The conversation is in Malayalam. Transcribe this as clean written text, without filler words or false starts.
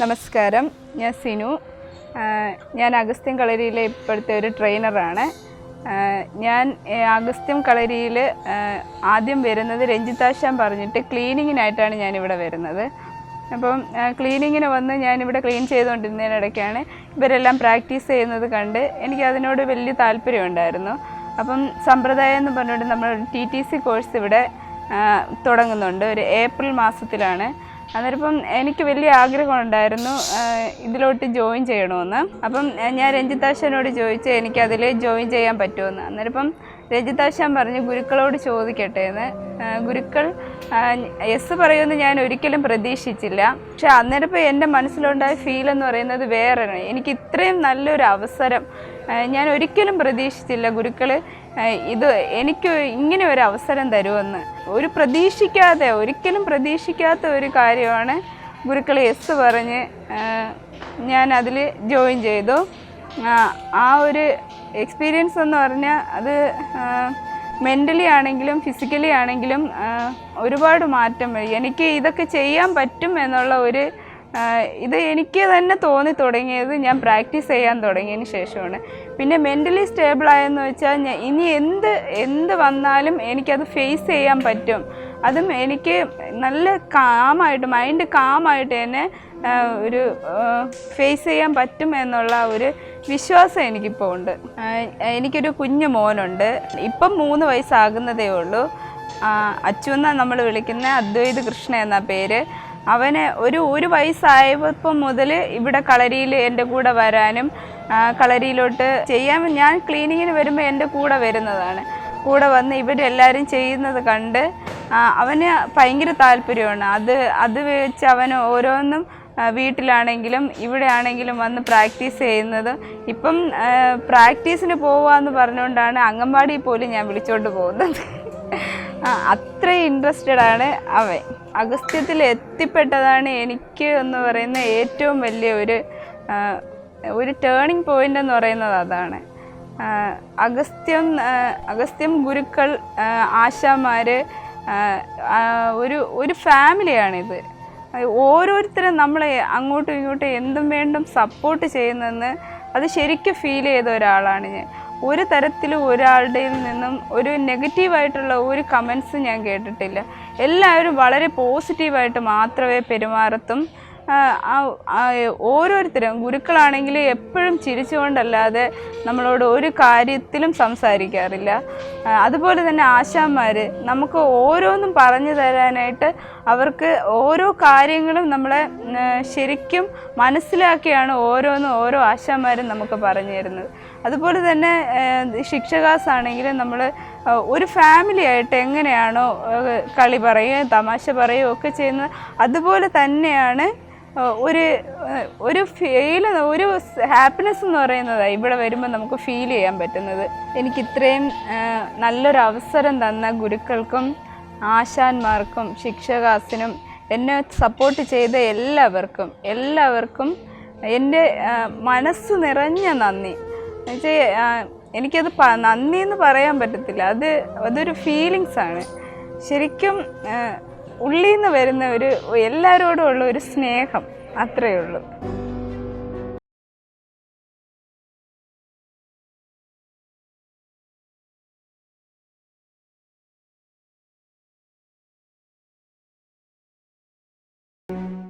നമസ്കാരം, ഞാൻ സിനു. ഞാൻ അഗസ്ത്യം കളരിയിലെ ഇപ്പോഴത്തെ ഒരു ട്രെയിനറാണ്. ഞാൻ അഗസ്ത്യം കളരിയിൽ ആദ്യം വരുന്നത് രഞ്ജിത്താശാൻ പറഞ്ഞിട്ട് ക്ലീനിങ്ങിനായിട്ടാണ് ഞാനിവിടെ വരുന്നത്. അപ്പം ക്ലീനിങ്ങിന് വന്ന് ഞാനിവിടെ ക്ലീൻ ചെയ്തുകൊണ്ടിരുന്നതിനിടയ്ക്കാണ് ഇവരെല്ലാം പ്രാക്ടീസ് ചെയ്യുന്നത് കണ്ട് എനിക്ക് അതിനോട് വലിയ താല്പര്യമുണ്ടായിരുന്നു. അപ്പം സമ്പ്രദായം എന്ന് പറഞ്ഞുകൊണ്ട് നമ്മൾ TTC കോഴ്സ് ഇവിടെ തുടങ്ങുന്നുണ്ട്. ഒരു ഏപ്രിൽ മാസത്തിലാണ്. അന്നേരം എനിക്ക് വലിയ ആഗ്രഹമുണ്ടായിരുന്നു ഇതിലോട്ട് ജോയിൻ ചെയ്യണമെന്ന്. അപ്പം ഞാൻ രഞ്ജിത്താശാനോട് ചോദിച്ചു എനിക്കതിൽ ജോയിൻ ചെയ്യാൻ പറ്റുമെന്ന്. അന്നേരം രഞ്ജിത്താശാൻ പറഞ്ഞു ഗുരുക്കളോട് ചോദിക്കട്ടെ എന്ന്. ഗുരുക്കൾ യെസ് പറയുമെന്ന് ഞാൻ ഒരിക്കലും പ്രതീക്ഷിച്ചില്ല. പക്ഷെ അന്നേരം എൻ്റെ മനസ്സിലുണ്ടായ ഫീലെന്ന് പറയുന്നത് വേറെയാണ്. എനിക്ക് ഇത്രയും നല്ലൊരു അവസരം ഞാൻ ഒരിക്കലും പ്രതീക്ഷിച്ചില്ല. ഗുരുക്കൾ ഇത് എനിക്ക് ഇങ്ങനെ ഒരു അവസരം തരുമെന്ന് ഒരിക്കലും പ്രതീക്ഷിക്കാത്ത ഒരു കാര്യമാണ്. ഗുരുക്കൾ യെസ് പറഞ്ഞ് ഞാൻ അതിൽ ജോയിൻ ചെയ്തു. ആ ഒരു എക്സ്പീരിയൻസ് എന്ന് പറഞ്ഞാൽ അത് മെൻ്റലി ആണെങ്കിലും ഫിസിക്കലി ആണെങ്കിലും ഒരുപാട് മാറ്റം വരും. എനിക്ക് ഇതൊക്കെ ചെയ്യാൻ പറ്റും എന്നുള്ള ഒരു ഇത് എനിക്ക് തന്നെ തോന്നി തുടങ്ങിയത് ഞാൻ പ്രാക്ടീസ് ചെയ്യാൻ തുടങ്ങിയതിന് ശേഷമാണ്. പിന്നെ മെൻ്റലി സ്റ്റേബിളായെന്ന് വെച്ചാൽ ഇനി എന്ത് വന്നാലും എനിക്കത് ഫേസ് ചെയ്യാൻ പറ്റും. അതും എനിക്ക് നല്ല മൈൻഡ് കാമായിട്ട് തന്നെ ഒരു ഫേസ് ചെയ്യാൻ പറ്റും എന്നുള്ള ഒരു വിശ്വാസം എനിക്കിപ്പോൾ ഉണ്ട്. എനിക്കൊരു കുഞ്ഞു മോനുണ്ട്. ഇപ്പം 3 വയസ്സാകുന്നതേ ഉള്ളൂ. അച്ചു എന്നാണ് നമ്മൾ വിളിക്കുന്ന, അദ്വൈത് കൃഷ്ണ എന്ന പേര്. അവന് ഒരു വയസ്സായപ്പോൾ മുതൽ ഇവിടെ കളരിയിൽ എൻ്റെ കൂടെ വരാനും കളരിയിലോട്ട് ചെയ്യാൻ ഞാൻ ക്ലീനിങ്ങിന് വരുമ്പോൾ എൻ്റെ കൂടെ വരുന്നതാണ്. കൂടെ വന്ന് ഇവരെല്ലാവരും ചെയ്യുന്നത് കണ്ട് അവന് ഭയങ്കര താല്പര്യമാണ്. അത് വെച്ച് അവന് ഓരോന്നും വീട്ടിലാണെങ്കിലും ഇവിടെ ആണെങ്കിലും വന്ന് പ്രാക്ടീസ് ചെയ്യുന്നത്. ഇപ്പം പ്രാക്ടീസിന് പോവാന്ന് പറഞ്ഞുകൊണ്ടാണ് അംഗൻവാടിയിൽ പോലും ഞാൻ വിളിച്ചുകൊണ്ട് പോകുന്നത്. അത്രയും ഇൻട്രസ്റ്റഡ് ആണ് അവൻ. അഗസ്ത്യത്തിൽ എത്തിപ്പെട്ടതാണ് എനിക്ക് എന്ന് പറയുന്ന ഏറ്റവും വലിയ ഒരു ടേണിംഗ് പോയിൻ്റ് എന്ന് പറയുന്നത് അതാണ്. അഗസ്ത്യം ഗുരുക്കൾ, ആശാന്മാർ ഒരു ഫാമിലിയാണിത്. ഓരോരുത്തരും നമ്മളെ അങ്ങോട്ടും ഇങ്ങോട്ടും എന്തും വേണ്ടും സപ്പോർട്ട് ചെയ്യുന്നതെന്ന് അത് ശരിക്കും ഫീൽ ചെയ്ത ഒരാളാണ് ഞാൻ. ഒരു തരത്തിലും ഒരാളുടെയിൽ നിന്നും ഒരു നെഗറ്റീവായിട്ടുള്ള ഒരു കമൻസ് ഞാൻ കേട്ടിട്ടില്ല. എല്ലാവരും വളരെ പോസിറ്റീവായിട്ട് മാത്രമേ പെരുമാറത്തും. ഓരോരുത്തരും ഗുരുക്കളാണെങ്കിൽ എപ്പോഴും ചിരിച്ചുകൊണ്ടല്ലാതെ നമ്മളോട് ഒരു കാര്യത്തിലും സംസാരിക്കാറില്ല. അതുപോലെ തന്നെ ആശാന്മാർ നമുക്ക് ഓരോന്നും പറഞ്ഞു തരാനായിട്ട് അവർക്ക് ഓരോ കാര്യങ്ങളും നമ്മളെ ശരിക്കും മനസ്സിലാക്കിയാണ് ഓരോ ആശാന്മാരും നമുക്ക് പറഞ്ഞു തരുന്നത്. അതുപോലെ തന്നെ ശിക്ഷകാസ് ആണെങ്കിലും നമ്മൾ ഒരു ഫാമിലി ആയിട്ട് എങ്ങനെയാണോ കളി പറയുകയും തമാശ പറയുകയും ഒക്കെ ചെയ്യുന്നത് അതുപോലെ തന്നെയാണ് ഒരു ഹാപ്പിനെസ് എന്ന് പറയുന്നത് ഇവിടെ വരുമ്പോൾ നമുക്ക് ഫീൽ ചെയ്യാൻ പറ്റുന്നത്. എനിക്കിത്രയും നല്ലൊരു അവസരം തന്ന ഗുരുക്കൾക്കും ആശാന്മാർക്കും ശിക്ഷകാസിനും എന്നെ സപ്പോർട്ട് ചെയ്ത എല്ലാവർക്കും എൻ്റെ മനസ്സ് നിറഞ്ഞ നന്ദി. എനിക്കത് നന്ദി എന്ന് പറയാൻ പറ്റത്തില്ല. അതൊരു ഫീലിങ്സാണ്. ശരിക്കും ഉള്ളിൽ നിന്ന് വരുന്ന എല്ലാവരോടും ഉള്ള ഒരു സ്നേഹം, അത്രയേ ഉള്ളൂ.